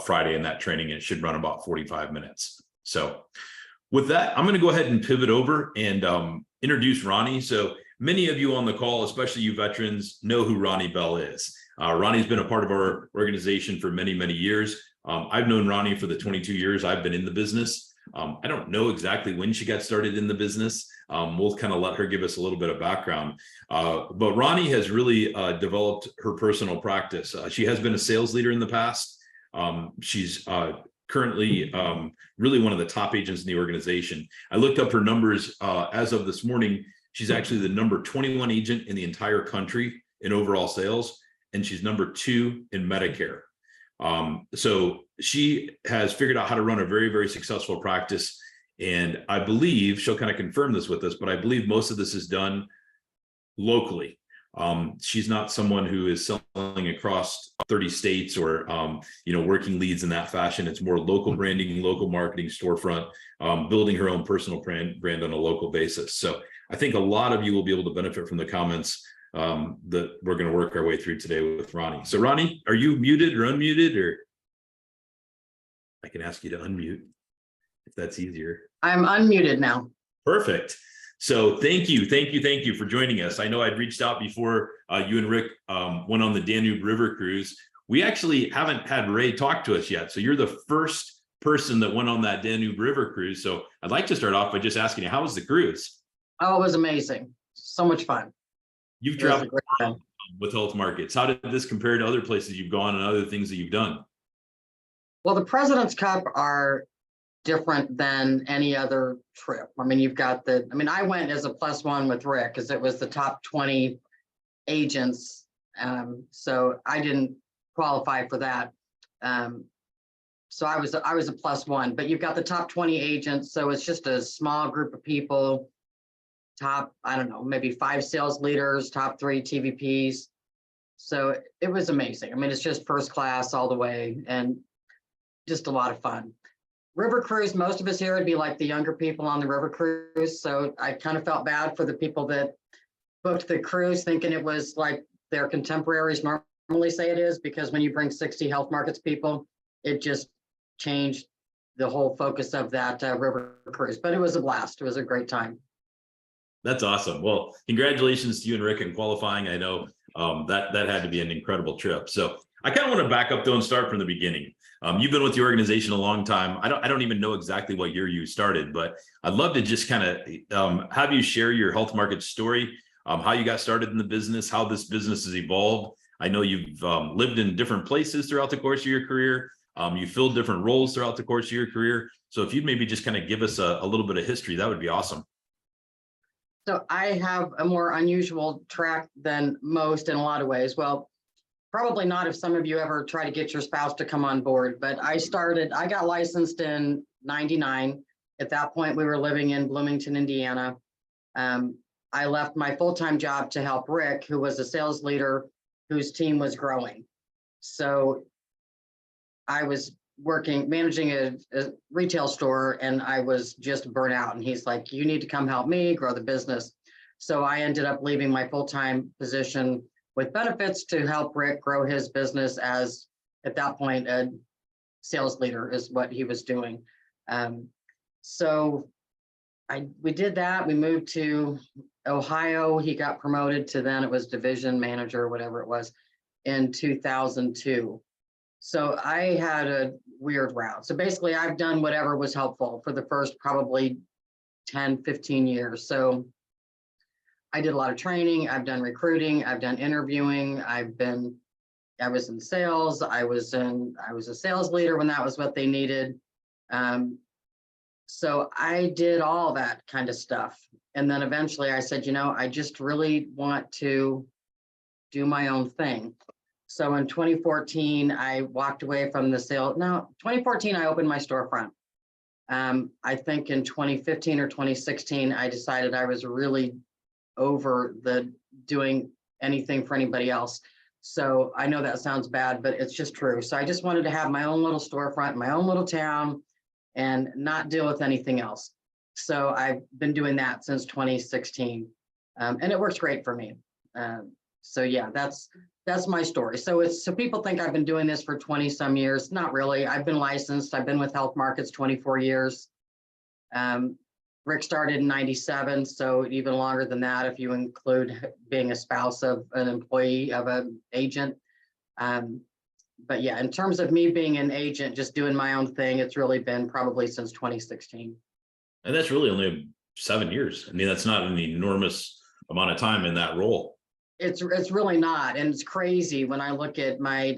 Friday in that training. It should run about 45 minutes. So with that, I'm going to go ahead and pivot over and introduce Roni. So many of you on the call, especially you veterans, know who Roni Bell is. Roni's been a part of our organization for many, many years. I've known Roni for the 22 years I've been in the business. I don't know exactly when she got started in the business. We'll kind of let her give us a little bit of background. But Roni has really developed her personal practice. She has been a sales leader in the past. She's currently really one of the top agents in the organization. I looked up her numbers as of this morning. She's actually the number 21 agent in the entire country in overall sales, and she's number 2 in Medicare. So she has figured out how to run a very, very successful practice. And I believe she'll kind of confirm this with us, but I believe most of this is done locally. She's not someone who is selling across 30 states or, working leads in that fashion. It's more local branding, local marketing, storefront, building her own personal brand on a local basis. So I think a lot of you will be able to benefit from the comments that we're going to work our way through today with Roni. So Roni, are you muted or unmuted, or I can ask you to unmute if that's easier. I'm unmuted now. Perfect. So thank you for joining us. I know I'd reached out before you and Rick went on the Danube River cruise. We actually haven't had Ray talk to us yet. So you're the first person that went on that Danube River cruise. So I'd like to start off by just asking you, how was the cruise? Oh, it was amazing. So much fun. You've traveled with Health Markets. How did this compare to other places you've gone and other things that you've done? Well, the President's Cup are different than any other trip. I mean, I went as a +1 with Rick because it was the top 20 agents. So I didn't qualify for that. So I was a +1, but you've got the top 20 agents. So it's just a small group of people, top, I don't know, maybe 5 sales leaders, top 3 TVPs. So it was amazing. I mean, it's just first class all the way and just a lot of fun. River cruise, most of us here would be like the younger people on the river cruise. So I kind of felt bad for the people that booked the cruise thinking it was like their contemporaries normally say it is, because when you bring 60 Health Markets people, it just changed the whole focus of that river cruise. But it was a blast. It was a great time. That's awesome. Well, congratulations to you and Rick in qualifying. I know that had to be an incredible trip. So I kind of want to back up though and start from the beginning. You've been with the organization a long time. I don't even know exactly what year you started, but I'd love to just kind of have you share your Health Markets story, how you got started in the business, how this business has evolved. I know you've lived in different places throughout the course of your career. You filled different roles throughout the course of your career. So if you'd maybe just kind of give us a little bit of history, that would be awesome. So I have a more unusual track than most in a lot of ways. Well, probably not if some of you ever try to get your spouse to come on board, but I got licensed in '99. At that point, we were living in Bloomington, Indiana. I left my full-time job to help Rick, who was a sales leader whose team was growing. So I was managing a retail store, and I was just burnt out. And he's like, you need to come help me grow the business. So I ended up leaving my full-time position with benefits to help Rick grow his business as, at that point, a sales leader is what he was doing. So we did that. We moved to Ohio. He got promoted to, then it was division manager, whatever it was, in 2002. So I had a weird route. So basically I've done whatever was helpful for the first probably 10, 15 years. So I did a lot of training. I've done recruiting. I've done interviewing. I was in sales. I was a sales leader when that was what they needed. So I did all that kind of stuff. And then eventually I said, I just really want to do my own thing. So in 2014, I walked away from the sale. No, 2014, I opened my storefront. I think in 2015 or 2016, I decided I was really over the doing anything for anybody else. So I know that sounds bad, but it's just true. So I just wanted to have my own little storefront, my own little town, and not deal with anything else. So I've been doing that since 2016, and it works great for me. So yeah, that's That's my story. So people think I've been doing this for 20 some years. Not really. I've been licensed. I've been with Health Markets 24 years. Rick started in 97, so even longer than that if you include being a spouse of an employee of an agent. But yeah, in terms of me being an agent, just doing my own thing, it's really been probably since 2016. And that's really only 7 years. I mean, that's not an enormous amount of time in that role. It's really not. And it's crazy when I look at my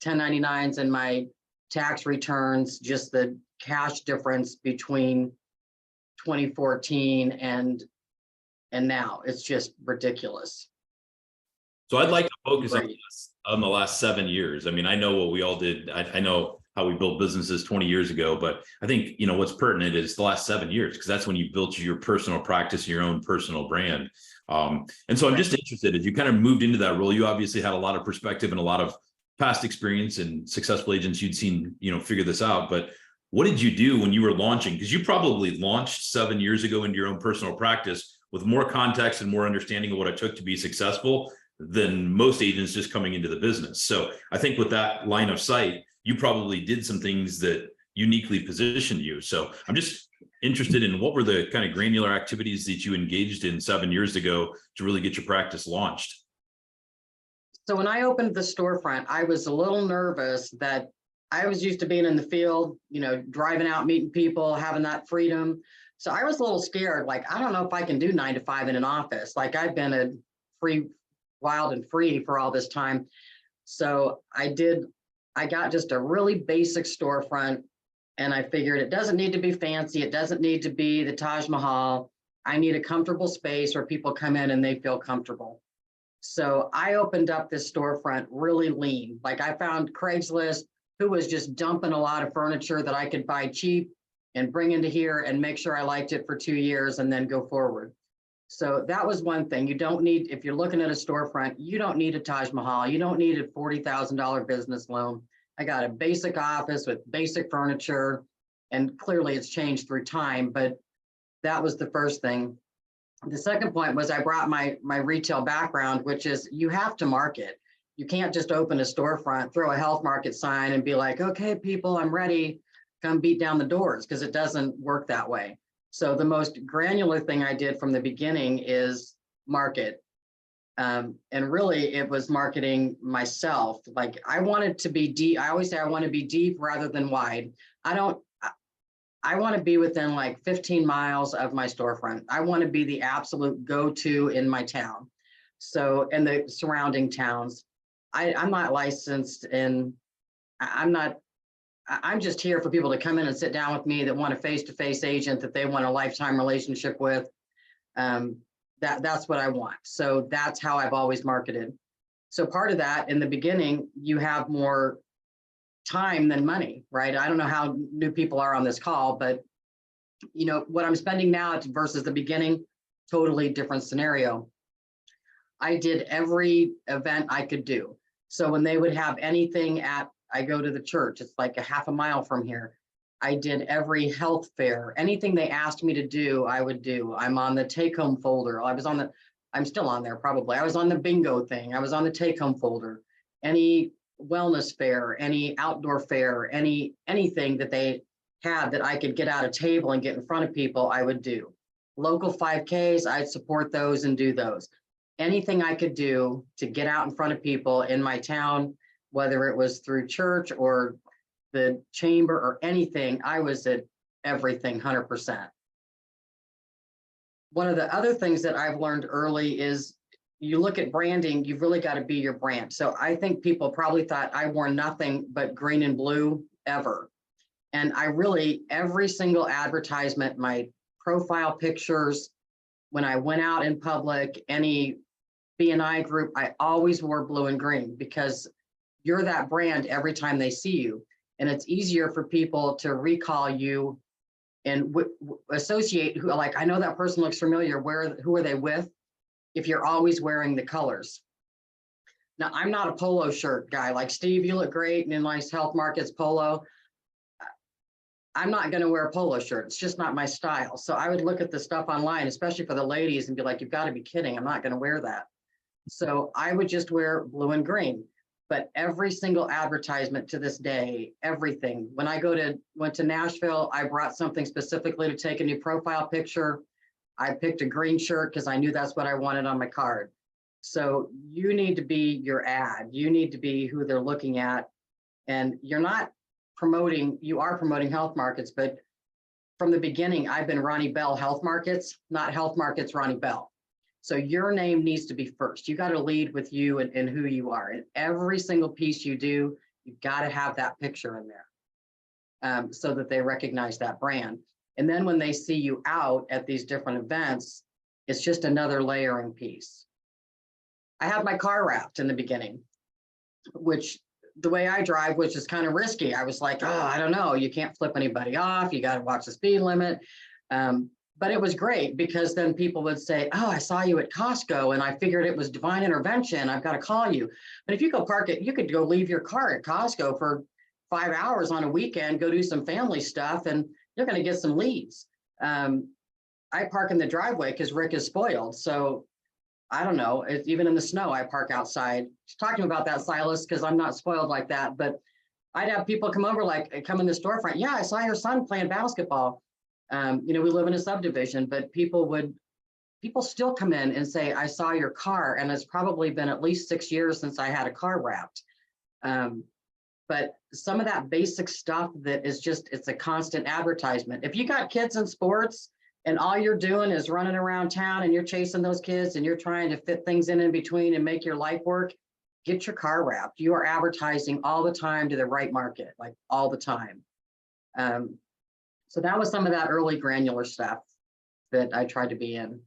1099s and my tax returns, just the cash difference between 2014 and now. It's just ridiculous. So I'd like to focus on the last 7 years. I mean, I know what we all did. I know how we built businesses 20 years ago, but I think, what's pertinent is the last 7 years, because that's when you built your personal practice, your own personal brand. And so I'm just interested, as you kind of moved into that role, you obviously had a lot of perspective and a lot of past experience and successful agents you'd seen, figure this out. But what did you do when you were launching? Because you probably launched 7 years ago into your own personal practice with more context and more understanding of what it took to be successful than most agents just coming into the business. So I think with that line of sight, you probably did some things that uniquely positioned you. So I'm just interested in what were the kind of granular activities that you engaged in 7 years ago to really get your practice launched? So when I opened the storefront, I was a little nervous that I was used to being in the field, driving out, meeting people, having that freedom. So I was a little scared, like, I don't know if I can do 9 to 5 in an office. Like I've been a wild and free for all this time. So I got just a really basic storefront, and I figured it doesn't need to be fancy. It doesn't need to be the Taj Mahal. I need a comfortable space where people come in and they feel comfortable. So I opened up this storefront really lean. Like I found Craigslist, who was just dumping a lot of furniture that I could buy cheap and bring into here and make sure I liked it for 2 years and then go forward. So that was one thing. You don't need, if you're looking at a storefront, you don't need a Taj Mahal. You don't need a $40,000 business loan. I got a basic office with basic furniture, and clearly it's changed through time, but that was the first thing. The second point was I brought my retail background, which is you have to market. You can't just open a storefront, throw a Health Market sign and be like, okay, people, I'm ready, come beat down the doors, because it doesn't work that way. So the most granular thing I did from the beginning is market. And really it was marketing myself. Like I wanted to be deep. I always say I want to be deep rather than wide. I want to be within like 15 miles of my storefront. I want to be the absolute go-to in my town. So, in the surrounding towns, I'm not licensed and I'm just here for people to come in and sit down with me that want a face-to-face agent that they want a lifetime relationship with. That's what I want. So that's how I've always marketed. So part of that, in the beginning, you have more time than money, right? I don't know how new people are on this call, but what I'm spending now versus the beginning, totally different scenario. I did every event I could do. So when they would have anything I go to the church, it's like a half a mile from here. I did every health fair, anything they asked me to do, I would do. I'm on the take home folder. I'm still on there probably. I was on the bingo thing. I was on the take home folder. Any wellness fair, any outdoor fair, anything that they had that I could get out a table and get in front of people, I would do. Local 5Ks, I'd support those and do those. Anything I could do to get out in front of people in my town, whether it was through church or the chamber or anything, I was at everything 100%. One of the other things that I've learned early is you look at branding, you've really got to be your brand. So I think people probably thought I wore nothing but green and blue ever. And every single advertisement, my profile pictures, when I went out in public, any B&I group, I always wore blue and green because you're that brand every time they see you. And it's easier for people to recall you and associate who, like, I know that person looks familiar. Who are they with? If you're always wearing the colors. Now, I'm not a polo shirt guy. Like, Steve, you look great in nice Health Markets polo. I'm not going to wear a polo shirt. It's just not my style. So I would look at the stuff online, especially for the ladies, and be like, you've got to be kidding. I'm not going to wear that. So I would just wear blue and green. But every single advertisement to this day, everything, when I went to Nashville, I brought something specifically to take a new profile picture. I picked a green shirt because I knew that's what I wanted on my card. So you need to be your ad. You need to be who they're looking at. And you're not promoting, you are promoting health markets, but from the beginning, I've been Ronnie Bell Health Markets, not Health Markets Ronnie Bell. So your name needs to be first. You got to lead with you and who you are. And every single piece you do, you've got to have that picture in there so that they recognize that brand. And then when they see you out at these different events, it's just another layering piece. I had my car wrapped in the beginning, which the way I drive, which is kind of risky. I was like, oh, I don't know. You can't flip anybody off. You got to watch the speed limit. But it was great because then people would say, oh, I saw you at Costco and I figured it was divine intervention. I've got to call you. But if you go park it, you could go leave your car at Costco for 5 hours on a weekend, go do some family stuff, and you're going to get some leads. I park in the driveway because Rick is spoiled. So I don't know, even in the snow, I park outside. She's talking about that, Silas, because I'm not spoiled like that. But I'd have people come over, like come in the storefront. Yeah, I saw your son playing basketball. We live in a subdivision, but people still come in and say, I saw your car. And it's probably been at least 6 years since I had a car wrapped. But some of that basic stuff that is just, it's a constant advertisement. If you got kids in sports and all you're doing is running around town and you're chasing those kids and you're trying to fit things in between and make your life work, get your car wrapped. You are advertising all the time to the right market, like all the time. So that was some of that early granular stuff that I tried to be in.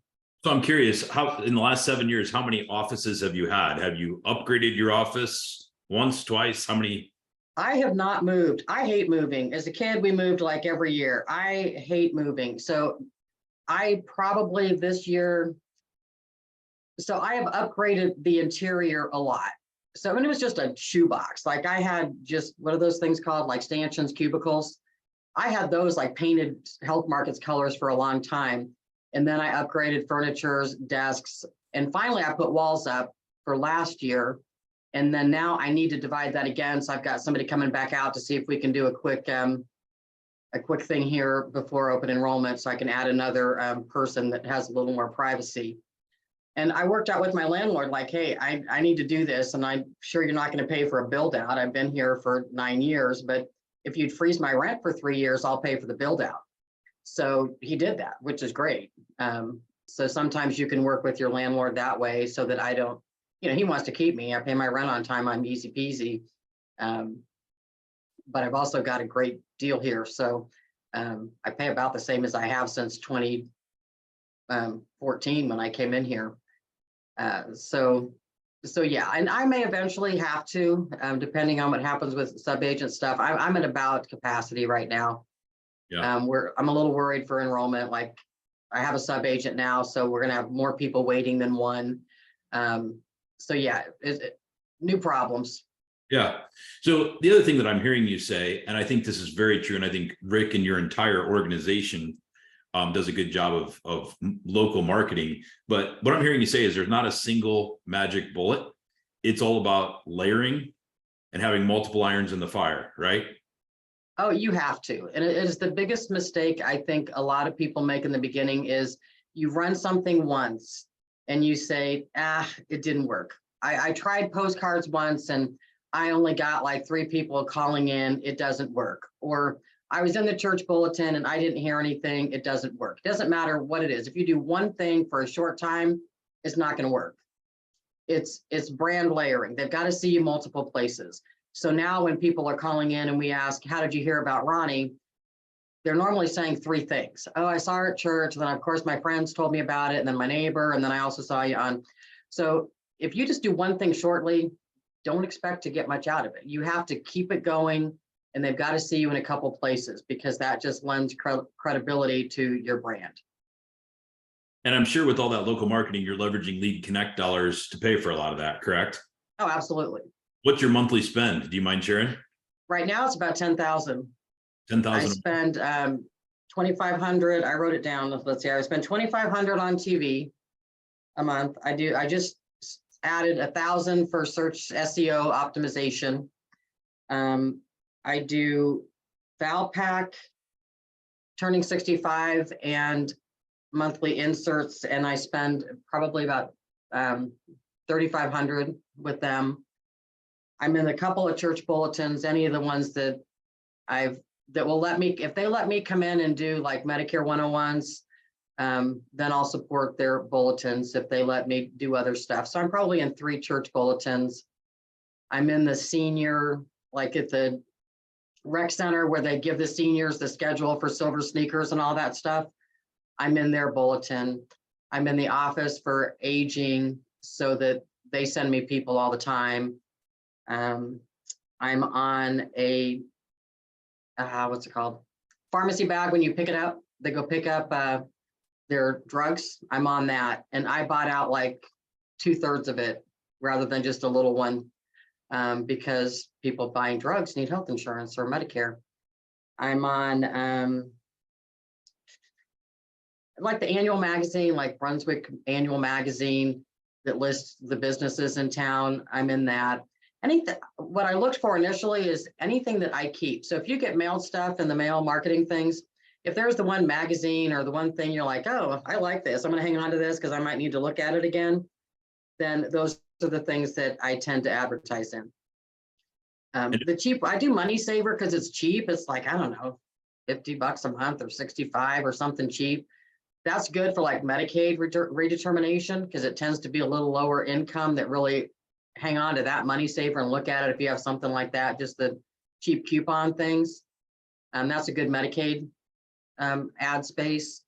So I'm curious, how in the last 7 years, how many offices have you had? Have you upgraded your office once, twice? How many? I have not moved. I hate moving. As a kid, we moved like every year. I hate moving. So I probably this year, so I have upgraded the interior a lot. So when it was just a shoebox, like I had just, what are those things called? Like stanchions, cubicles. I had those like painted Health Markets colors for a long time. And then I upgraded furnitures, desks, and finally I put walls up for last year. And then now I need to divide that again. So I've got somebody coming back out to see if we can do a quick thing here before open enrollment so I can add another person that has a little more privacy. And I worked out with my landlord, like, hey, I need to do this. And I'm sure you're not going to pay for a build out. I've been here for 9 years, but if you'd freeze my rent for 3 years, I'll pay for the build out. So he did that, which is great. So sometimes you can work with your landlord that way so that I don't, he wants to keep me. I pay my rent on time. I'm easy peasy. But I've also got a great deal here. So I pay about the same as I have since 2014 when I came in here. So yeah, and I may eventually have to, depending on what happens with sub-agent stuff. I'm at about capacity right now. Yeah. I'm a little worried for enrollment. Like I have a sub-agent now, so we're gonna have more people waiting than one. So yeah, new problems. Yeah. So the other thing that I'm hearing you say, and I think this is very true, and I think Rick and your entire organization does a good job of local marketing. But what I'm hearing you say is there's not a single magic bullet. It's all about layering and having multiple irons in the fire, right? Oh, you have to. And it is the biggest mistake I think a lot of people make in the beginning is you run something once and you say, it didn't work. I tried postcards once and I only got like 3 people calling in, it doesn't work. Or I was in the church bulletin and I didn't hear anything, it doesn't work. It doesn't matter what it is. If you do one thing for a short time, it's not going to work. It's brand layering. They've got to see you multiple places. So now when people are calling in and we ask, how did you hear about Roni? They're normally saying 3 things. Oh, I saw her at church. And then of course my friends told me about it. And then my neighbor. And then I also saw you on. So if you just do one thing shortly, don't expect to get much out of it. You have to keep it going. And they've got to see you in a couple places because that just lends credibility to your brand. And I'm sure with all that local marketing, you're leveraging Lead Connect dollars to pay for a lot of that, correct? Oh, absolutely. What's your monthly spend? Do you mind sharing? Right now it's about 10,000. 10,000. I spend 2,500. I wrote it down. Let's see. I spend 2,500 on TV a month. I just added 1,000 for search SEO optimization. I do Valpak, turning 65, and monthly inserts, and I spend probably about 3,500 with them. I'm in a couple of church bulletins, any of the ones that will let me, if they let me come in and do like Medicare 101s, then I'll support their bulletins if they let me do other stuff. So I'm probably in 3 church bulletins. I'm in the senior, like at the rec center where they give the seniors the schedule for silver sneakers and all that stuff. I'm in their bulletin. I'm in the office for aging so that they send me people all the time. I'm on a, what's it called? Pharmacy bag. When you pick it up, they go pick up their drugs. I'm on that. And I bought out like 2/3 of it rather than just a little one, because people buying drugs need health insurance or Medicare. I'm on like the annual magazine, like Brunswick annual magazine that lists the businesses in town. I'm in that. Anything, what I looked for initially is anything that I keep. So if you get mailed stuff in the mail, marketing things, if there's the one magazine or the one thing you're like, oh, I like this, I'm going to hang on to this because I might need to look at it again, then those are the things that I tend to advertise in. The cheap, I do Money Saver because it's cheap. It's like, I don't know, $50 a month or 65 or something cheap. That's good for like Medicaid redetermination because it tends to be a little lower income that really hang on to that Money Saver and look at it if you have something like that, just the cheap coupon things. That's a good Medicaid ad space.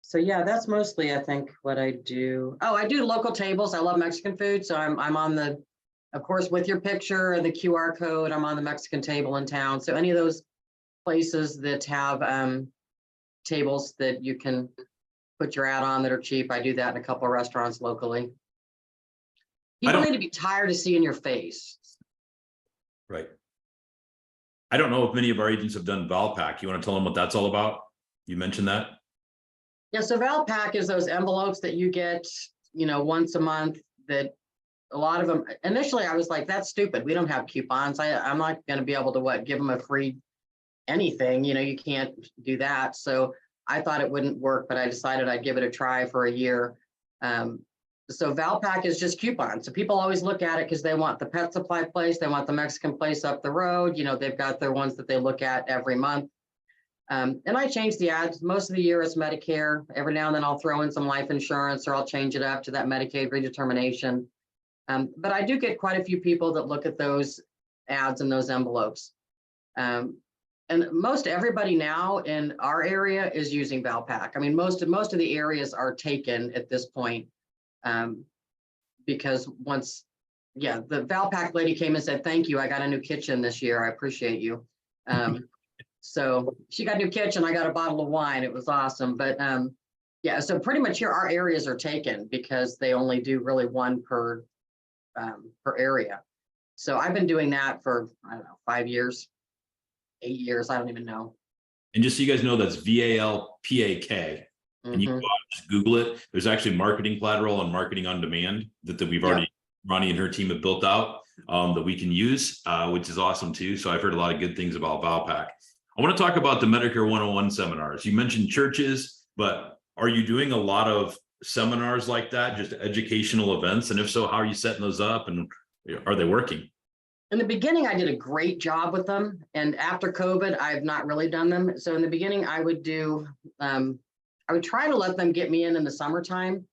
So yeah, that's mostly, I think, what I do. Oh, I do local tables. I love Mexican food. So I'm on the, of course, with your picture and the QR code, I'm on the Mexican table in town. So any of those places that have tables that you can put your ad on that are cheap, I do that in a couple of restaurants locally. People need to be tired of seeing your face. Right. I don't know if many of our agents have done Valpak. You want to tell them what that's all about? You mentioned that. Yeah, so Valpak is those envelopes that you get, once a month. That a lot of them, initially I was like, that's stupid. We don't have coupons. I'm not going to be able to give them a free anything. You can't do that. So I thought it wouldn't work, but I decided I'd give it a try for a year. So Valpak is just coupons. So people always look at it because they want the pet supply place, they want the Mexican place up the road. They've got their ones that they look at every month. And I change the ads. Most of the year it's Medicare. Every now and then I'll throw in some life insurance or I'll change it up to that Medicaid redetermination. But I do get quite a few people that look at those ads and those envelopes. And most everybody now in our area is using Valpak. I mean, most of the areas are taken at this point. Because the Valpak lady came and said, thank you, I got a new kitchen this year. I appreciate you. So she got a new kitchen. I got a bottle of wine. It was awesome. But so pretty much here, our areas are taken because they only do really one per area. So I've been doing that for, I don't know, 5 years, 8 years. I don't even know. And just so you guys know, that's VALPAK. And you can go out and just Google it. There's actually marketing collateral and marketing on demand that we've already, Roni and her team have built out that we can use, which is awesome too. So I've heard a lot of good things about Valpak. I want to talk about the Medicare 101 seminars. You mentioned churches, but are you doing a lot of seminars like that, just educational events? And if so, how are you setting those up and are they working? In the beginning, I did a great job with them. And after COVID, I've not really done them. So in the beginning, I would do, I would try to let them get me in the summertime,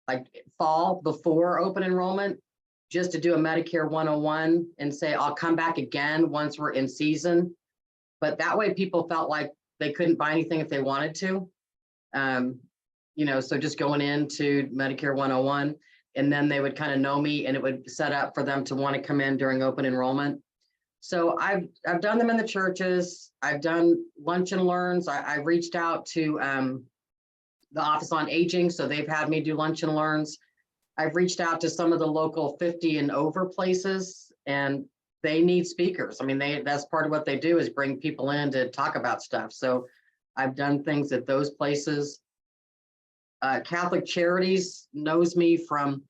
like fall before open enrollment, just to do a Medicare 101 and say, I'll come back again once we're in season. But that way people felt like they couldn't buy anything if they wanted to. So just going into Medicare 101, and then they would kind of know me and it would set up for them to want to come in during open enrollment. So I've done them in the churches. I've done lunch and learns. I've reached out to the Office on Aging. So they've had me do lunch and learns. I've reached out to some of the local 50 and over places, and they need speakers. I mean, that's part of what they do is bring people in to talk about stuff. So I've done things at those places. Catholic Charities knows me from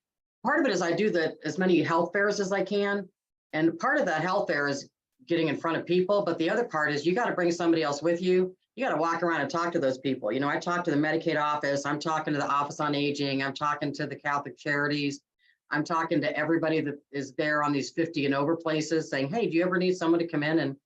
part of it is I do as many health fairs as I can. And part of that health fair is getting in front of people. But the other part is you got to bring somebody else with you. You got to walk around and talk to those people. You know, I talk to the Medicaid office. I'm talking to the Office on Aging. I'm talking to the Catholic Charities. I'm talking to everybody that is there on these 50 and over places saying, hey, do you ever need someone to come in and,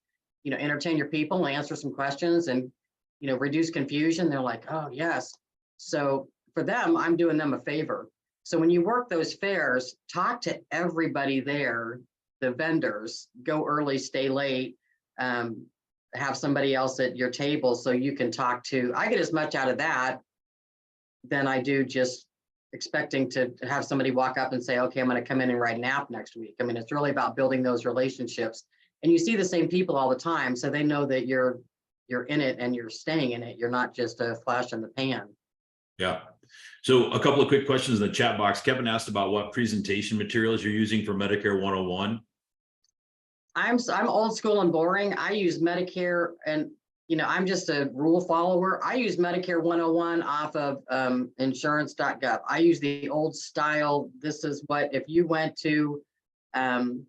you know, entertain your people and answer some questions and, you know, reduce confusion? They're like, oh, yes. So for them, I'm doing them a favor. So when you work those fairs, talk to everybody there, the vendors, go early, stay late, have somebody else at your table so you can talk to. I get as much out of that than I do just expecting to have somebody walk up and say, okay, I'm going to come in and write an app next week. I mean, it's really about building those relationships, and you see the same people all the time. So they know that you're in it and you're staying in it. You're not just a flash in the pan. Yeah. So a couple of quick questions in the chat box. Kevin asked about what presentation materials you're using for Medicare 101. I'm old school and boring. I use Medicare, and you know, I'm just a rule follower. I use Medicare 101 off of insurance.gov. I use the old style. This is what, if you went to an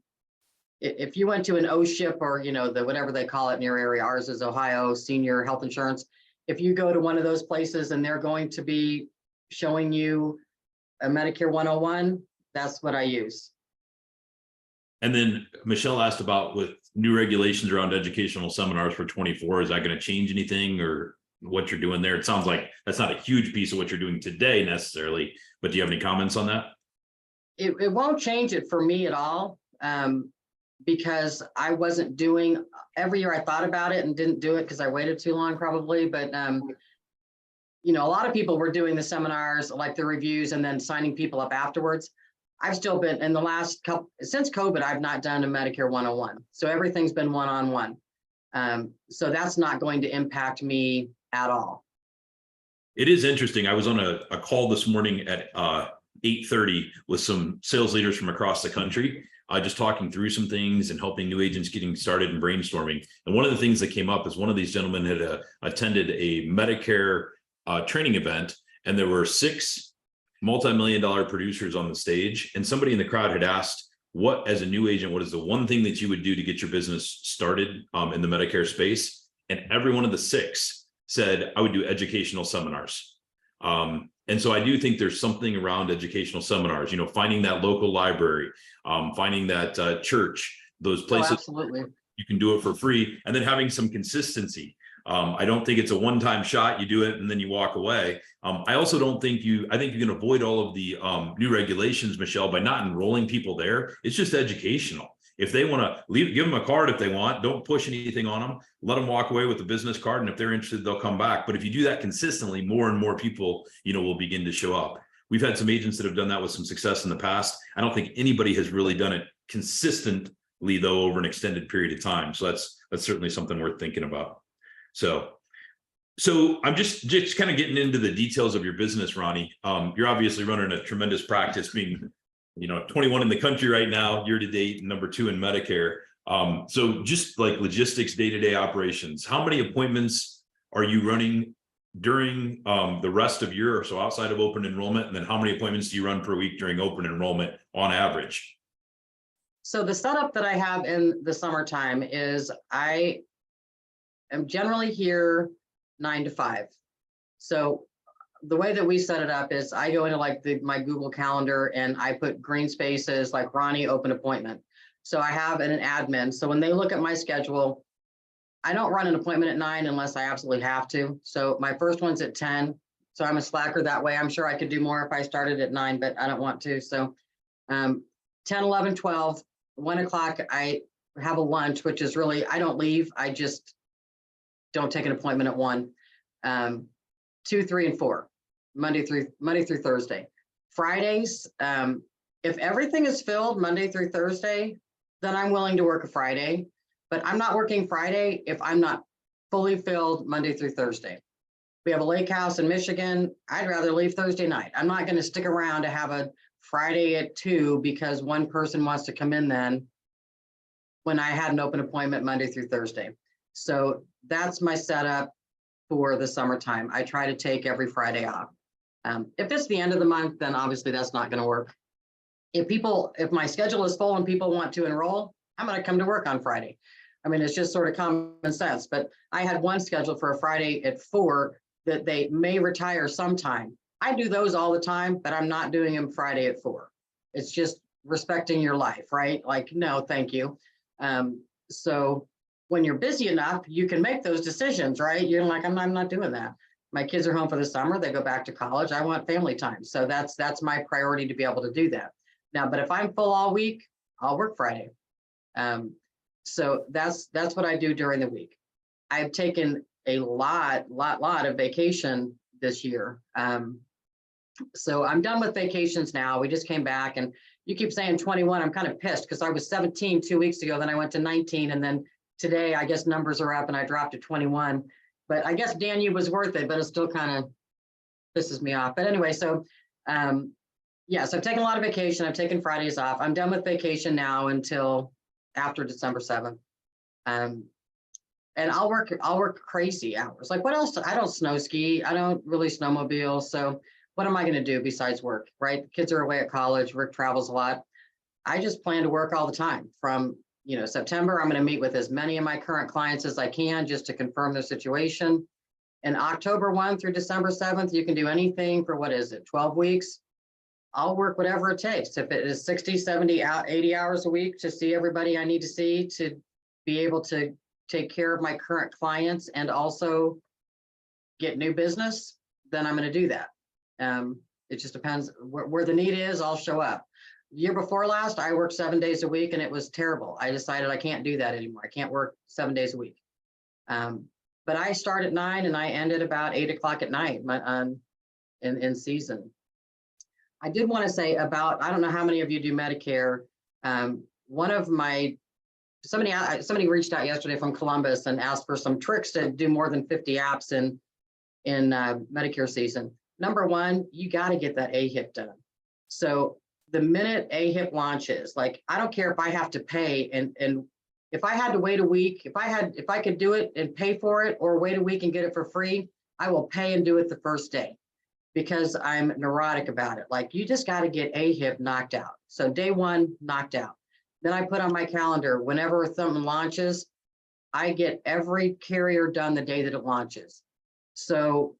OSHIP or, you know, the whatever they call it in your area, ours is Ohio Senior Health Insurance. If you go to one of those places and they're going to be showing you a Medicare 101, that's what I use. And then Michelle asked about with new regulations around educational seminars for 24, is that going to change anything or what you're doing there? It sounds like that's not a huge piece of what you're doing today necessarily, but do you have any comments on that? It won't change it for me at all, because I wasn't doing, every year I thought about it and didn't do it because I waited too long probably, but you know, a lot of people were doing the seminars, like the reviews, and then signing people up afterwards. I've still been in the last couple, since COVID, I've not done a Medicare 101. So everything's been one-on-one. So that's not going to impact me at all. It is interesting. I was on a call this morning at 8:30 with some sales leaders from across the country, just talking through some things and helping new agents getting started and brainstorming. And one of the things that came up is one of these gentlemen had attended a Medicare training event, and there were 6 multi-million-dollar producers on the stage, and somebody in the crowd had asked, what, as a new agent, what is the one thing that you would do to get your business started in the Medicare space? And every one of the 6 said, I would do educational seminars. And so I do think there's something around educational seminars, you know, finding that local library, finding that church, those places. Oh, absolutely. You can do it for free, and then having some consistency. I don't think it's a one-time shot. You do it and then you walk away. I also don't think I think you can avoid all of the new regulations, Michelle, by not enrolling people there. It's just educational. If they want to leave, give them a card if they want. Don't push anything on them. Let them walk away with the business card, and if they're interested, they'll come back. But if you do that consistently, more and more people, you know, will begin to show up. We've had some agents that have done that with some success in the past. I don't think anybody has really done it consistently, though, over an extended period of time. So that's certainly something worth thinking about. So I'm just kind of getting into the details of your business, Roni. You're obviously running a tremendous practice, being, you know, 21 in the country right now, year to date, and number 2 in Medicare. So just like logistics, day-to-day operations, how many appointments are you running during the rest of your, so outside of open enrollment? And then how many appointments do you run per week during open enrollment on average? So the setup that I have in the summertime is I'm generally here 9 to 5. So the way that we set it up is I go into like my Google Calendar and I put green spaces like Roni open appointment. So I have an admin. So when they look at my schedule, I don't run an appointment at 9 unless I absolutely have to. So my first one's at 10. So I'm a slacker that way. I'm sure I could do more if I started at 9, but I don't want to. So 10, 11, 12, 1 o'clock, I have a lunch, which is really, I don't leave. I just don't take an appointment at 1. 2, 3, and 4, Monday through Thursday. Fridays, if everything is filled Monday through Thursday, then I'm willing to work a Friday, but I'm not working Friday if I'm not fully filled Monday through Thursday. We have a lake house in Michigan. I'd rather leave Thursday night. I'm not going to stick around to have a Friday at 2 because one person wants to come in then when I had an open appointment Monday through Thursday. So that's my setup for the summertime. I try to take every Friday off. If it's the end of the month, then obviously that's not going to work. if my schedule is full and people want to enroll, I'm going to come to work on Friday. I mean, it's just sort of common sense, but I had one scheduled for a Friday at 4 that they may retire sometime. I do those all the time, but I'm not doing them Friday at 4. It's just respecting your life, right? Like, no, thank you. So when you're busy enough, you can make those decisions, right? You're like, I'm not doing that. My kids are home for the summer. They go back to college. I want family time. So that's my priority to be able to do that. Now, but if I'm full all week, I'll work Friday. So that's what I do during the week. I've taken a lot of vacation this year. So I'm done with vacations now. We just came back, and you keep saying 21. I'm kind of pissed because I was 17 2 weeks ago. Then I went to 19. And then today, I guess numbers are up and I dropped to 21. But I guess Danu was worth it, but it still kind of pisses me off. But anyway, so yeah, so I've taken a lot of vacation. I've taken Fridays off. I'm done with vacation now until after December 7th. And I'll work crazy hours. Like, what else? I don't snow ski. I don't really snowmobile. So what am I going to do besides work, right? The kids are away at college. Rick travels a lot. I just plan to work all the time. From, September, I'm going to meet with as many of my current clients as I can just to confirm their situation. And October 1 through December 7th, you can do anything for, 12 weeks. I'll work whatever it takes. If it is 60, 70, 80 hours a week to see everybody I need to see to be able to take care of my current clients and also get new business, then I'm going to do that. It just depends where the need is. I'll show up. Year before last, I worked 7 days a week and it was terrible. I decided I can't do that anymore. I can't work 7 days a week. But I start at 9 and I end at about 8 o'clock at night in season. I did want to say about, I don't know how many of you do Medicare. Somebody reached out yesterday from Columbus and asked for some tricks to do more than 50 apps in Medicare season. Number one, you got to get that AHIP done. So the minute AHIP launches, like, I don't care if I have to pay, and if I had to wait a week, if I could do it and pay for it, or wait a week and get it for free, I will pay and do it the first day, because I'm neurotic about it. Like, you just got to get AHIP knocked out. So day one, knocked out. Then I put on my calendar, whenever something launches, I get every carrier done the day that it launches. So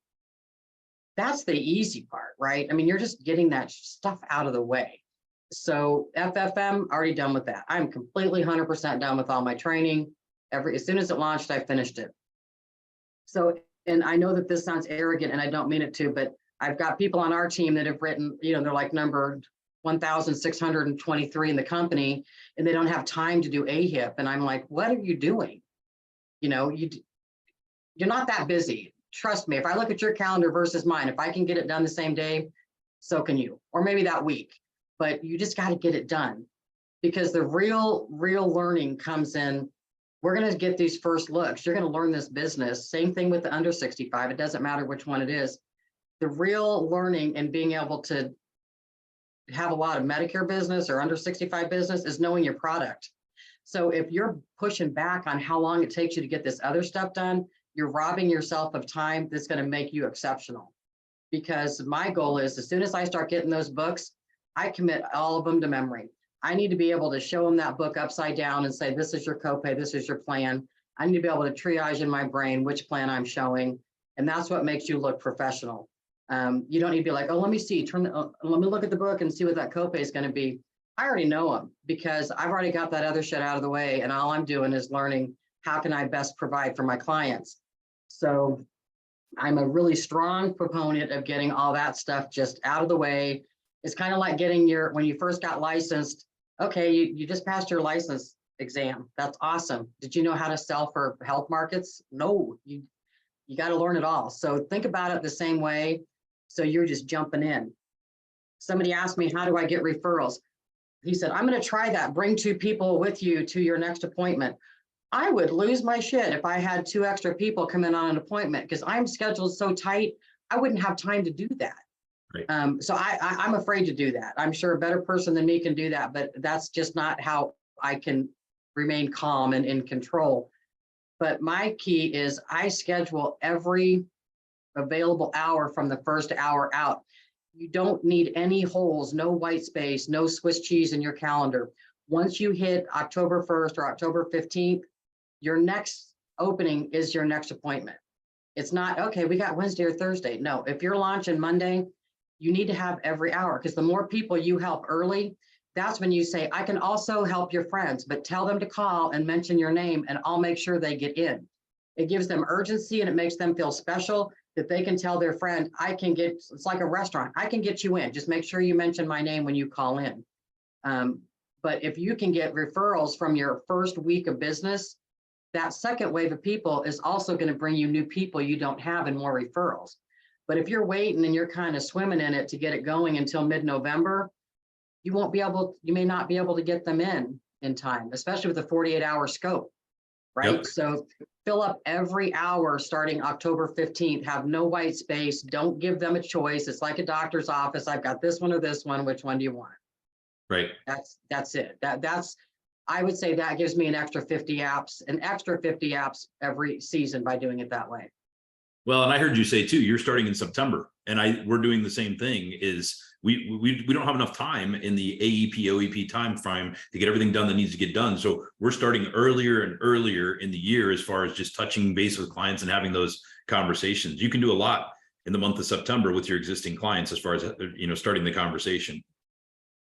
that's the easy part, right? I mean, you're just getting that stuff out of the way. So FFM, already done with that. I'm completely 100% done with all my training. As soon as it launched, I finished it. So, and I know that this sounds arrogant and I don't mean it to, but I've got people on our team that have written, they're like number 1,623 in the company, and they don't have time to do AHIP. And I'm like, what are you doing? You're not that busy. Trust me, if I look at your calendar versus mine, if I can get it done the same day, so can you, or maybe that week. But you just got to get it done, because the real learning comes in. We're going to get these first looks. You're going to learn this business. Same thing with the under 65. It doesn't matter which one it is. The real learning and being able to have a lot of Medicare business or under 65 business is knowing your product. So if you're pushing back on how long it takes you to get this other stuff done, you're robbing yourself of time that's going to make you exceptional. Because my goal is, as soon as I start getting those books, I commit all of them to memory. I need to be able to show them that book upside down and say, this is your copay, this is your plan. I need to be able to triage in my brain which plan I'm showing. And that's what makes you look professional. You don't need to be like, oh, let me see, let me look at the book and see what that copay is going to be. I already know them, because I've already got that other shit out of the way. And all I'm doing is learning, how can I best provide for my clients? So I'm a really strong proponent of getting all that stuff just out of the way. It's kind of like getting when you first got licensed, okay, you just passed your license exam. That's awesome. Did you know how to sell for health markets? No, you got to learn it all. So think about it the same way. So you're just jumping in. Somebody asked me, how do I get referrals? He said, I'm going to try that. Bring 2 people with you to your next appointment. I would lose my shit if I had 2 extra people come in on an appointment, because I'm scheduled so tight, I wouldn't have time to do that. Right. So I'm afraid to do that. I'm sure a better person than me can do that, but that's just not how I can remain calm and in control. But my key is I schedule every available hour from the first hour out. You don't need any holes, no white space, no Swiss cheese in your calendar. Once you hit October 1st or October 15th, your next opening is your next appointment. It's not, okay, we got Wednesday or Thursday. No, if you're launching Monday, you need to have every hour, because the more people you help early, that's when you say, I can also help your friends, but tell them to call and mention your name and I'll make sure they get in. It gives them urgency and it makes them feel special that they can tell their friend, I can get, it's like a restaurant, I can get you in. Just make sure you mention my name when you call in. But if you can get referrals from your first week of business, that second wave of people is also going to bring you new people you don't have and more referrals. But if you're waiting and you're kind of swimming in it to get it going until mid-November, you may not be able to get them in time, especially with a 48-hour scope, right? Yep. So fill up every hour starting October 15th, have no white space. Don't give them a choice. It's like a doctor's office. I've got this one or this one. Which one do you want? Right. That's it. I would say that gives me an extra 50 apps every season by doing it that way. Well, and I heard you say too, you're starting in September, and we're doing the same thing. Is we don't have enough time in the AEP OEP time frame to get everything done that needs to get done. So we're starting earlier and earlier in the year as far as just touching base with clients and having those conversations. You can do a lot in the month of September with your existing clients as far as starting the conversation.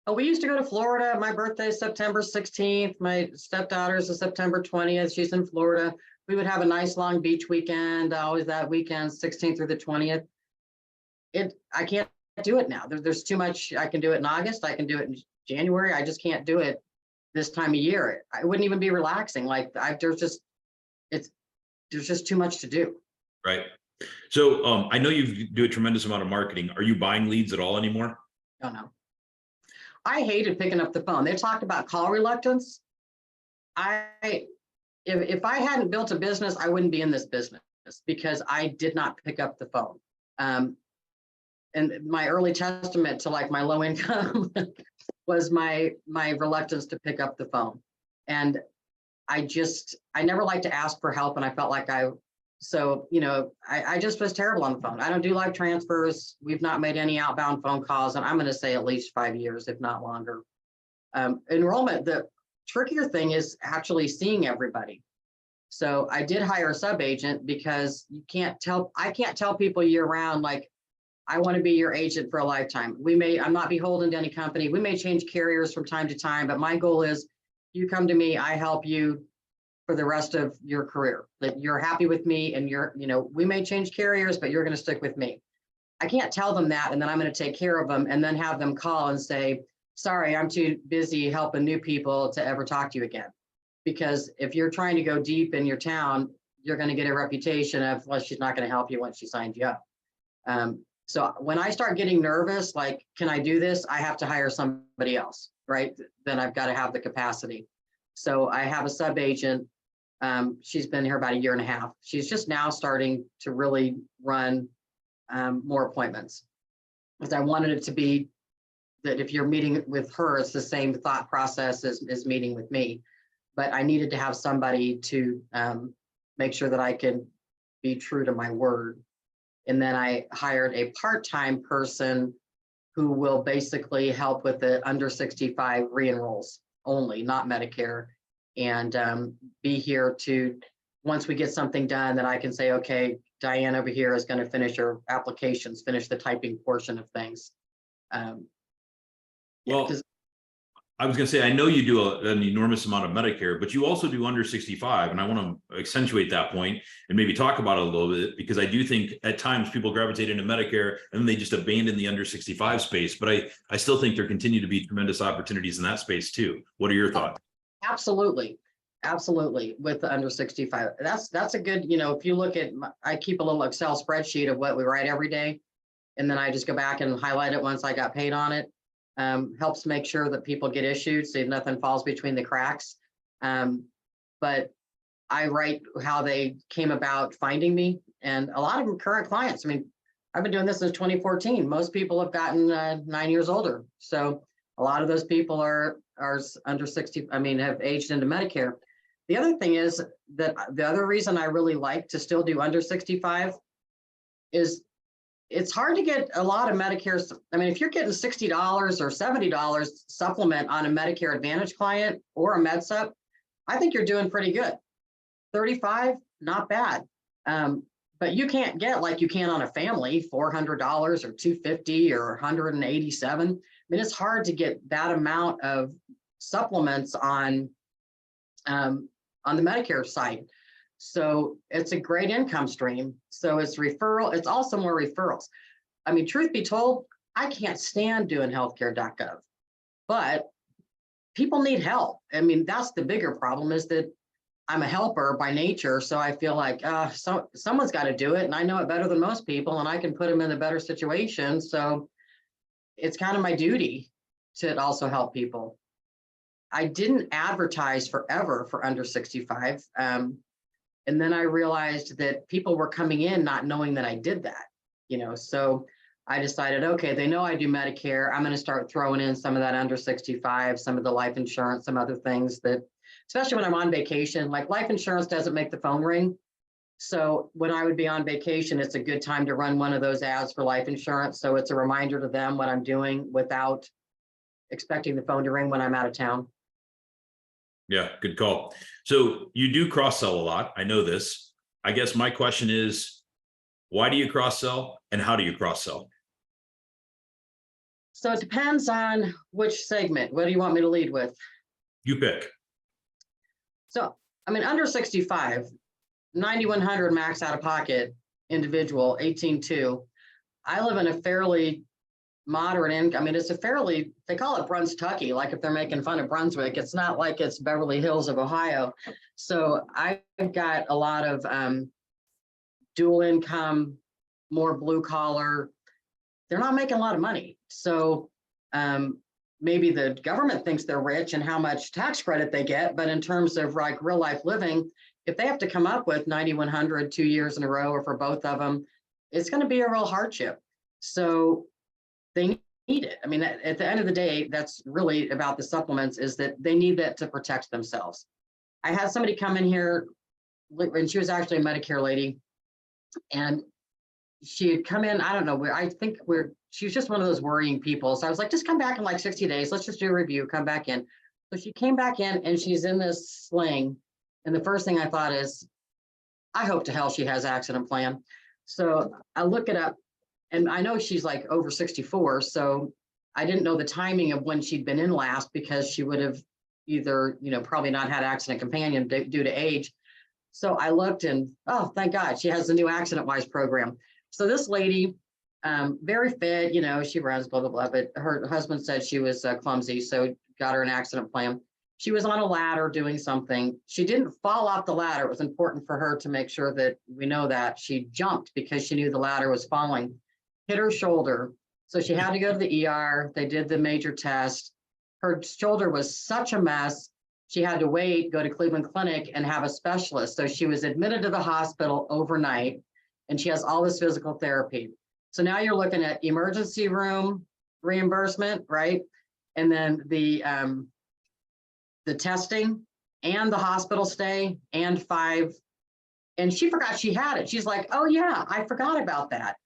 Oh, we used to go to Florida. My birthday is September 16th. My stepdaughter's is September 20th. She's in Florida. We would have a nice long beach weekend, always that weekend, 16th through the 20th. I can't do it now. There's too much. I can do it in August. I can do it in January. I just can't do it this time of year. I wouldn't even be relaxing. Like there's just too much to do. Right. So I know you do a tremendous amount of marketing. Are you buying leads at all anymore? No. I hated picking up the phone. They talked about call reluctance. If I hadn't built a business, I wouldn't be in this business because I did not pick up the phone. And my early testament to like my low income was my reluctance to pick up the phone. And I never liked to ask for help. And I felt like I just was terrible on the phone. I don't do live transfers. We've not made any outbound phone calls. And I'm going to say at least 5 years, if not longer. Enrollment, the trickier thing is actually seeing everybody. So I did hire a sub agent because I can't tell people year round, like, I want to be your agent for a lifetime. I'm not beholden to any company. We may change carriers from time to time, but my goal is you come to me, I help you for the rest of your career, that you're happy with me and we may change carriers, but you're going to stick with me. I can't tell them that. And then I'm going to take care of them and then have them call and say, sorry, I'm too busy helping new people to ever talk to you again. Because if you're trying to go deep in your town, you're going to get a reputation of, well, she's not going to help you once she signed you up. So when I start getting nervous, like, can I do this? I have to hire somebody else, right? Then I've got to have the capacity. So I have a sub agent. She's been here about 1.5 years. She's just now starting to really run more appointments. Because I wanted it to be that if you're meeting with her, it's the same thought process as meeting with me. But I needed to have somebody to make sure that I can be true to my word. And then I hired a part-time person who will basically help with the under 65 re-enrolls only, not Medicare, and be here to, once we get something done, that I can say, okay, Diane over here is going to finish her applications, finish the typing portion of things. Well, I was going to say, I know you do an enormous amount of Medicare, but you also do under 65. And I want to accentuate that point and maybe talk about it a little bit, because I do think at times people gravitate into Medicare and they just abandon the under 65 space. But I still think there continue to be tremendous opportunities in that space too. What are your thoughts? Absolutely. With the under 65. That's a good, if you look at, I keep a little Excel spreadsheet of what we write every day. And then I just go back and highlight it once I got paid on it. Helps make sure that people get issued so nothing falls between the cracks. But I write how they came about finding me, and a lot of them current clients. I mean, I've been doing this since 2014. Most people have gotten 9 years older. So a lot of those people are under 60, have aged into Medicare. The other thing is that the other reason I really like to still do under 65 is it's hard to get a lot of Medicare. I mean, if you're getting $60 or $70 supplement on a Medicare Advantage client or a MedSup, I think you're doing pretty good. 35, not bad. But you can't get like you can on a family, $400 or $250 or $187. I mean, it's hard to get that amount of supplements on the Medicare side. So it's a great income stream. So it's referral. It's also more referrals. I mean, truth be told, I can't stand doing healthcare.gov, but people need help. I mean, that's the bigger problem, is that I'm a helper by nature. So I feel like someone's got to do it. And I know it better than most people, and I can put them in a better situation. So it's kind of my duty to also help people. I didn't advertise forever for under 65. And then I realized that people were coming in not knowing that I did that, so I decided, okay, they know I do Medicare. I'm going to start throwing in some of that under 65, some of the life insurance, some other things that, especially when I'm on vacation, like life insurance doesn't make the phone ring. So when I would be on vacation, it's a good time to run one of those ads for life insurance. So it's a reminder to them what I'm doing without expecting the phone to ring when I'm out of town. Yeah, good call. So you do cross-sell a lot. I know this. I guess my question is, why do you cross-sell and how do you cross-sell? So it depends on which segment. What do you want me to lead with? You pick. So, I mean, under 65, 9,100 max out of pocket individual, 18.2. I live in a fairly moderate income. I mean, it's a fairly, they call it Brunswick, like if they're making fun of Brunswick, it's not like it's Beverly Hills of Ohio. So I've got a lot of dual income, more blue collar. They're not making a lot of money. So maybe the government thinks they're rich and how much tax credit they get, but in terms of like real life living, if they have to come up with 9,100 2 years in a row, or for both of them, it's going to be a real hardship. So they need it. I mean, at the end of the day, that's really about the supplements, is that they need that to protect themselves. I had somebody come in here, and she was actually a Medicare lady, and she had come in, I don't know, she was just one of those worrying people. So I was like, just come back in like 60 days. Let's just do a review, come back in. So she came back in and she's in this sling. And the first thing I thought is, I hope to hell she has accident plan. So I look it up, and I know she's like over 64. So I didn't know the timing of when she'd been in last, because she would have either, probably not had accident companion due to age. So I looked, and oh, thank God, she has the new Accident Wise program. So this lady, very fit, she runs, blah, blah, blah, but her husband said she was clumsy, so got her an accident plan. She was on a ladder doing something. She didn't fall off the ladder. It was important for her to make sure that we know that. She jumped because she knew the ladder was falling, hit her shoulder. So she had to go to the ER. They did the major test. Her shoulder was such a mess. She had to wait, go to Cleveland Clinic and have a specialist. So she was admitted to the hospital overnight, and she has all this physical therapy. So now you're looking at emergency room reimbursement, right? And then the testing and the hospital stay and 5. And she forgot she had it. She's like, oh yeah, I forgot about that.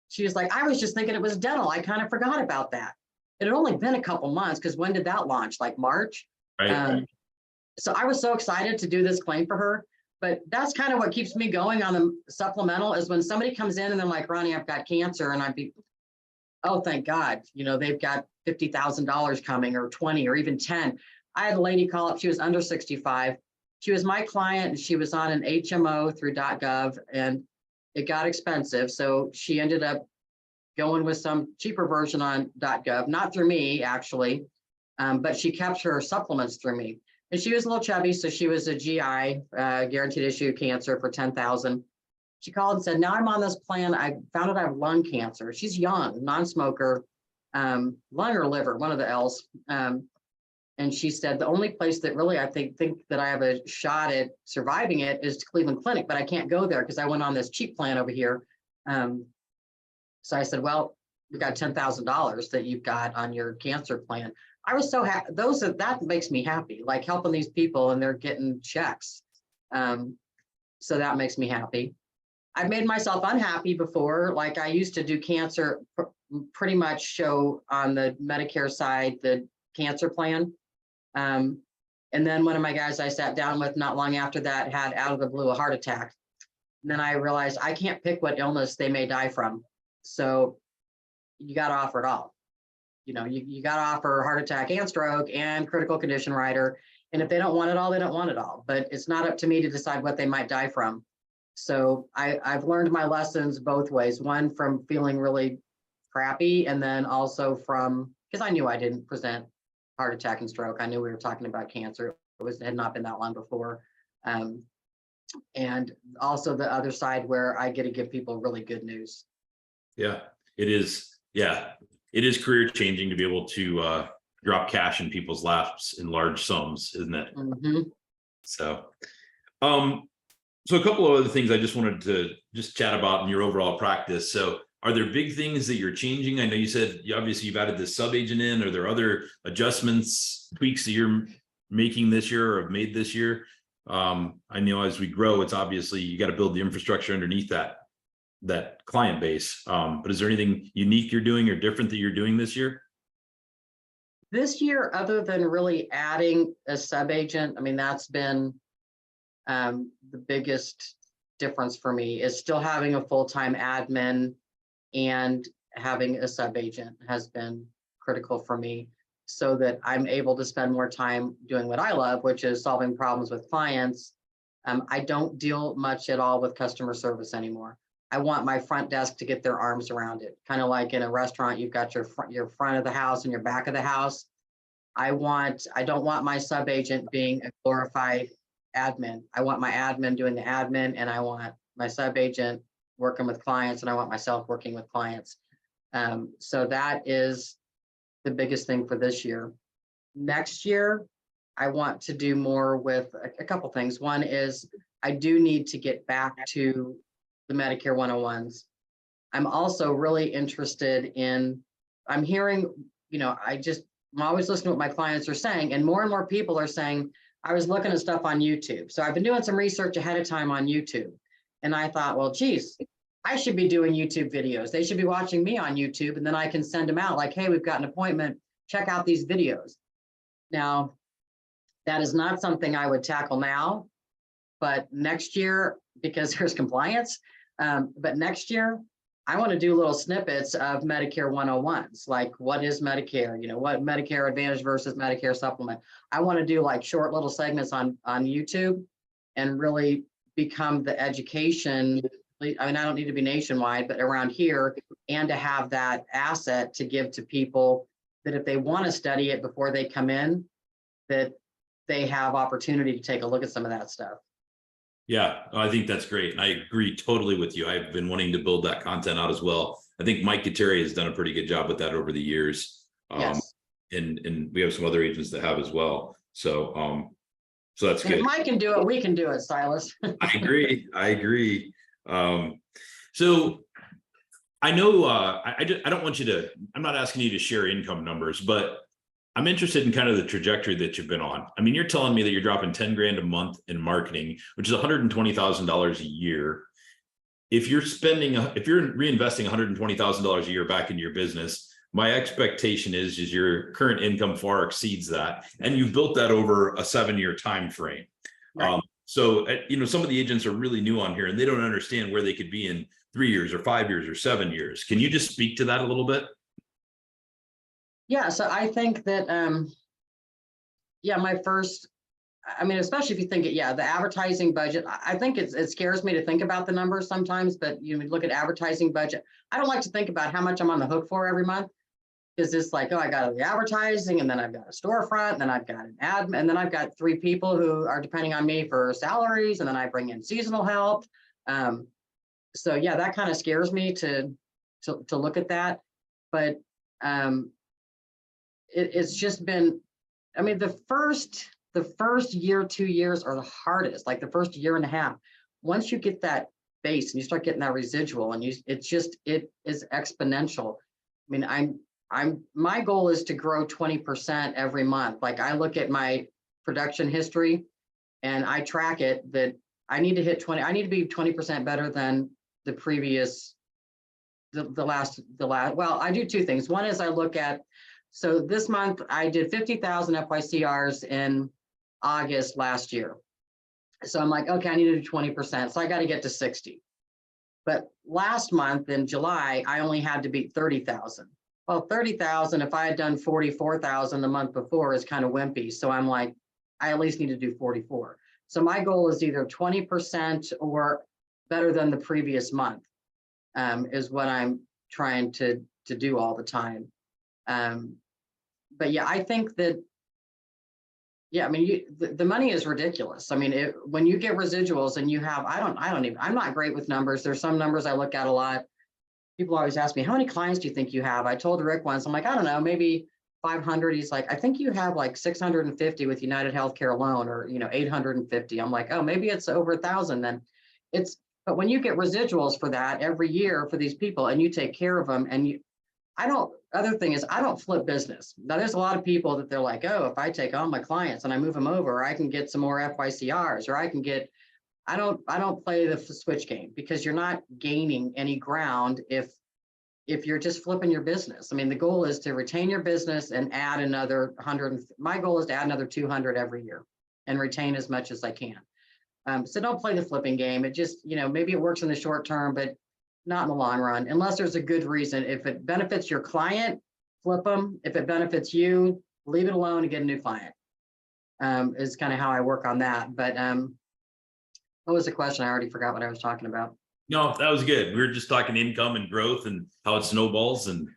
She was like, I was just thinking it was dental. I kind of forgot about that. It had only been a couple months, because when did that launch? Like March? Right. So I was so excited to do this claim for her. But that's kind of what keeps me going on the supplemental, is when somebody comes in and they're like, Roni, I've got cancer. And oh, thank God, they've got $50,000 coming, or 20, or even 10. I had a lady call up, she was under 65. She was my client, and she was on an HMO through .gov, and it got expensive. So she ended up going with some cheaper version on .gov, not through me actually, but she kept her supplements through me. And she was a little chubby, so she was a GI, guaranteed issue cancer for $10,000. She called and said, now I'm on this plan. I found out I have lung cancer. She's young, non-smoker, lung or liver, one of the L's. And she said, the only place that really I think that I have a shot at surviving it is to Cleveland Clinic, but I can't go there because I went on this cheap plan over here. So I said, well, we got $10,000 that you've got on your cancer plan. I was so happy. That makes me happy, like helping these people and they're getting checks. So that makes me happy. I've made myself unhappy before. Like I used to do cancer, pretty much show on the Medicare side, the cancer plan. And then one of my guys I sat down with not long after that had out of the blue a heart attack. And then I realized I can't pick what illness they may die from. So you got to offer it all. You know, you got to offer heart attack and stroke and critical condition rider. And if they don't want it all, they don't want it all. But it's not up to me to decide what they might die from. So I've learned my lessons both ways. One, from feeling really crappy, and then also from, because I knew I didn't present heart attack and stroke. I knew we were talking about cancer. It had not been that long before. And also the other side where I get to give people really good news. Yeah, it is. Yeah, it is career changing to be able to drop cash in people's laps in large sums, isn't it? Mm-hmm. So a couple of other things I just wanted to just chat about in your overall practice. So are there big things that you're changing? I know you said obviously you've added this sub-agent in. Are there other adjustments, tweaks that you're making this year or have made this year? I know as we grow, it's obviously you got to build the infrastructure underneath that client base. But is there anything unique you're doing or different that you're doing this year? This year, other than really adding a sub-agent, I mean, that's been the biggest difference for me, is still having a full-time admin and having a sub-agent has been critical for me, so that I'm able to spend more time doing what I love, which is solving problems with clients. I don't deal much at all with customer service anymore. I want my front desk to get their arms around it. Kind of like in a restaurant, you've got your front of the house and your back of the house. I don't want my sub-agent being a glorified admin. I want my admin doing the admin, and I want my sub-agent working with clients, and I want myself working with clients. So that is the biggest thing for this year. Next year, I want to do more with a couple things. One is I do need to get back to the Medicare 101s. I'm also really interested in, I'm hearing, you know, I'm always listening to what my clients are saying, and more people are saying, I was looking at stuff on YouTube. So I've been doing some research ahead of time on YouTube. And I thought, well, geez, I should be doing YouTube videos. They should be watching me on YouTube, and then I can send them out like, hey, we've got an appointment, check out these videos. Now, that is not something I would tackle now, but next year, because there's compliance, but next year, I want to do little snippets of Medicare 101s, like what is Medicare, you know, what Medicare Advantage versus Medicare Supplement. I want to do like short little segments on YouTube and really become the education. I mean, I don't need to be nationwide, but around here, and to have that asset to give to people that if they want to study it before they come in, that they have opportunity to take a look at some of that stuff. Yeah, I think that's great. And I agree totally with you. I've been wanting to build that content out as well. I think Mike Kateri has done a pretty good job with that over the years. Yes. And we have some other agents that have as well. So that's good. If Mike can do it, we can do it, Silas. I agree. So I know I don't want you to, I'm not asking you to share income numbers, but I'm interested in kind of the trajectory that you've been on. I mean, you're telling me that you're dropping 10 grand a month in marketing, which is $120,000 a year. If you're reinvesting $120,000 a year back into your business, my expectation is your current income far exceeds that. And you've built that over a 7-year time frame. Right. So, you know, some of the agents are really new on here and they don't understand where they could be in 3 years or 5 years or 7 years. Can you just speak to that a little bit? Yeah, so I think that, I mean, especially if you think the advertising budget, I think it scares me to think about the numbers sometimes, but you look at advertising budget. I don't like to think about how much I'm on the hook for every month, because it's like, oh, I got the advertising, and then I've got a storefront, and then I've got an admin, and then I've got 3 people who are depending on me for salaries, and then I bring in seasonal help. So yeah, that kind of scares me to look at that, but it's just been, I mean, the first year, 2 years are the hardest, like the first year and a half. Once you get that base and you start getting that residual, and it is exponential. I mean, my goal is to grow 20% every month. Like I look at my production history and I track it, that I need to hit 20, I need to be 20% better than the previous, the last, well, I do two things. One is I look at, so this month I did 50,000 FYCRs in August last year. So I'm like, okay, I need to do 20%. So I got to get to 60. But last month in July, I only had to beat 30,000. Well, 30,000, if I had done 44,000 the month before is kind of wimpy. So I'm like, I at least need to do 44. So my goal is either 20% or better than the previous month, is what I'm trying to do all the time. But yeah, I think that, yeah, I mean, the money is ridiculous. I mean, when you get residuals and you have, I'm not great with numbers. There's some numbers I look at a lot. People always ask me, how many clients do you think you have? I told Rick once, I'm like, I don't know, maybe 500. He's like, I think you have like 650 with United Healthcare alone, or, 850. I'm like, oh, maybe it's over 1,000 then. But when you get residuals for that every year for these people and you take care of them, and other thing is, I don't flip business. Now there's a lot of people that they're like, oh, if I take all my clients and I move them over, I can get some more FYCRs, or I don't play the switch game, because you're not gaining any ground if you're just flipping your business. I mean, the goal is to retain your business and add another 100. My goal is to add another 200 every year and retain as much as I can. So don't play the flipping game. It just, maybe it works in the short term, but not in the long run, unless there's a good reason. If it benefits your client, flip them. If it benefits you, leave it alone and get a new client. Is kind of how I work on that. But what was the question? I already forgot what I was talking about. No, that was good. We were just talking income and growth and how it snowballs. And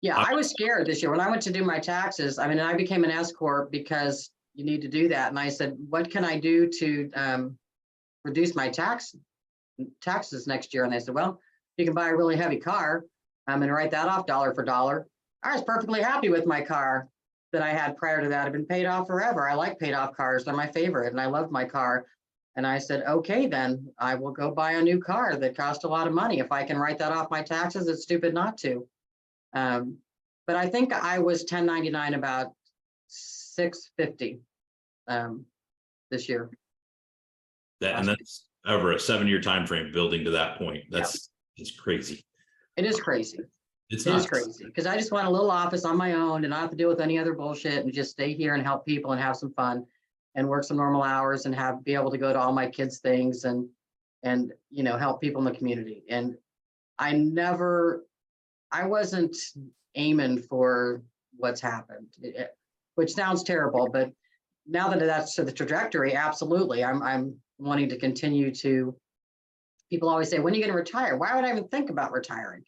yeah, I was scared this year when I went to do my taxes. I mean, I became an S corp because you need to do that. And I said, what can I do to reduce my taxes next year? And they said, well, you can buy a really heavy car and write that off dollar for dollar. I was perfectly happy with my car that I had prior to that. I've been paid off forever. I like paid off cars. They're my favorite, and I loved my car. And I said, okay, then I will go buy a new car that cost a lot of money. If I can write that off my taxes, it's stupid not to. But I think I was 1099 about 650 this year. and that's over a 7-year time frame building to that point. It's crazy. It is crazy. It is crazy, because I just want a little office on my own and not have to deal with any other bullshit, and just stay here and help people and have some fun and work some normal hours and be able to go to all my kids' things and help people in the community. And I wasn't aiming for what's happened, which sounds terrible, but now that that's to the trajectory, absolutely. I'm wanting to continue to. People always say, when are you going to retire? Why would I even think about retiring?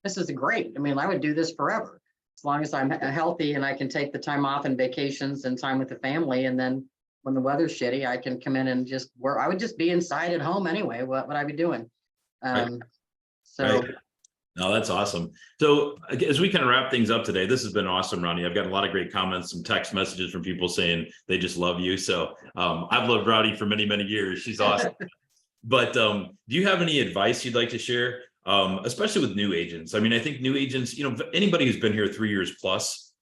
This is great. I mean, I would do this forever, as long as I'm healthy and I can take the time off and vacations and time with the family. And then when the weather's shitty, I can come in and just work. I would just be inside at home anyway. What would I be doing? Right. So. Right. No, that's awesome. So as we kind of wrap things up today, this has been awesome, Roni. I've got a lot of great comments, some text messages from people saying they just love you. So I've loved Roni for many, many years. She's awesome. But do you have any advice you'd like to share, especially with new agents? I mean, I think new agents, anybody who's been here 3 years plus,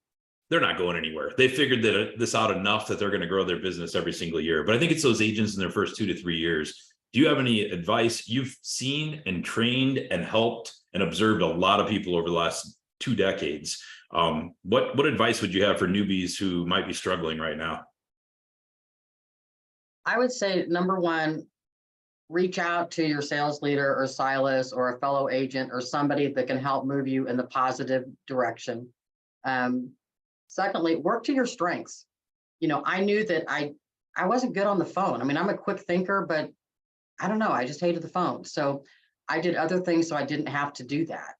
they're not going anywhere. They figured this out enough that they're going to grow their business every single year. But I think it's those agents in their first 2 to 3 years. Do you have any advice? You've seen and trained and helped and observed a lot of people over the last 2 decades. What advice would you have for newbies who might be struggling right now? I would say, number one, reach out to your sales leader or Silas or a fellow agent or somebody that can help move you in the positive direction. Secondly, work to your strengths. I knew that I wasn't good on the phone. I mean, I'm a quick thinker, but I don't know, I just hated the phone. So I did other things so I didn't have to do that.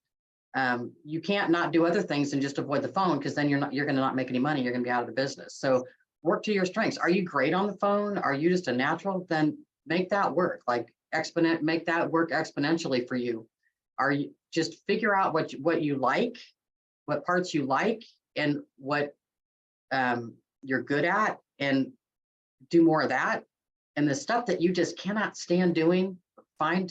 You can't not do other things and just avoid the phone, because then you're going to not make any money. You're going to be out of the business. So work to your strengths. Are you great on the phone? Are you just a natural? Then make that work. Make that work exponentially for you. Just figure out what you like, what parts you like, and what you're good at, and do more of that. And the stuff that you just cannot stand doing, find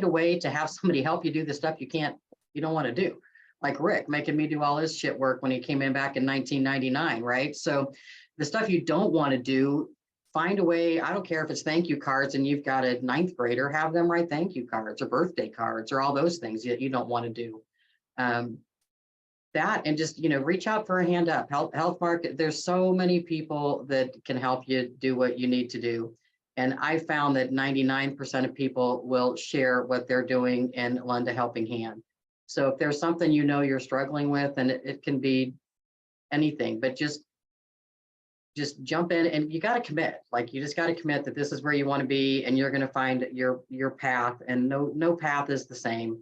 a way to have somebody help you do the stuff you don't want to do. Like Rick making me do all his shit work when he came in back in 1999, right? So the stuff you don't want to do, find a way. I don't care if it's thank you cards and you've got a ninth grader, have them write thank you cards or birthday cards or all those things that you don't want to do. That and just, reach out for a hand up. Health Market. There's so many people that can help you do what you need to do. And I found that 99% of people will share what they're doing and lend a helping hand. So if there's something you're struggling with, and it can be anything, but just jump in, and you got to commit. Like, you just got to commit that this is where you want to be, and you're going to find your path, and no path is the same.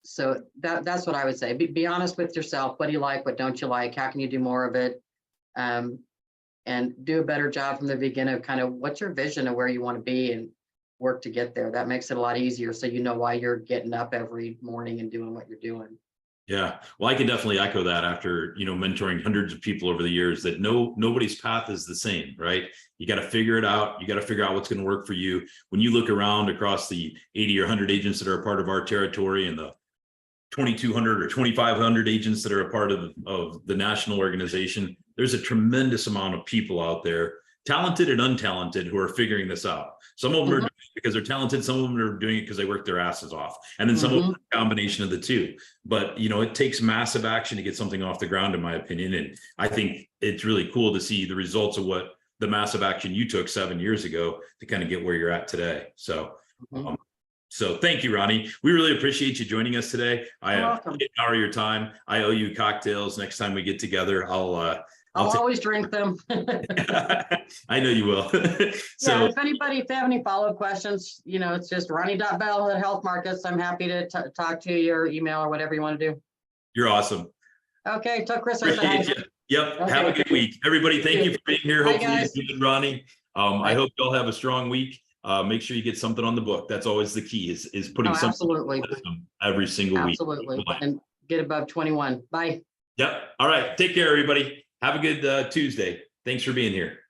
So that's what I would say. Be honest with yourself. What do you like? What don't you like? How can you do more of it? And do a better job from the beginning of kind of what's your vision of where you want to be, and work to get there. That makes it a lot easier. So you know why you're getting up every morning and doing what you're doing. Yeah, well, I can definitely echo that after, mentoring hundreds of people over the years, that nobody's path is the same, right? You got to figure it out. You got to figure out what's going to work for you. When you look around across the 80 or 100 agents that are a part of our territory, and the 2,200 or 2,500 agents that are a part of the national organization, there's a tremendous amount of people out there, talented and untalented, who are figuring this out. Some of them are doing it because they're talented. Some of them are doing it because they work their asses off. And then some of them, a combination of the two. But, it takes massive action to get something off the ground, in my opinion. And I think it's really cool to see the results of what the massive action you took 7 years ago to kind of get where you're at today. So, so thank you, Roni. We really appreciate you joining us today. I have an hour of your time. I owe you cocktails next time we get together. I'll always drink them. I know you will. So yeah, if they have any follow-up questions, it's just Roni.Bell@Health Markets. I'm happy to talk to you, or email, or whatever you want to do. You're awesome. Okay, tell Chris. Appreciate you. Yep. Okay. Have a good week. Everybody, thank you for being here. Bye, hopefully guys. you and Roni. I hope y'all have a strong week. Make sure you get something on the book. That's always the key, is putting something every single week. Absolutely. And get above 21. Bye. Yep. All right. Take care, everybody. Have a good Tuesday. Thanks for being here.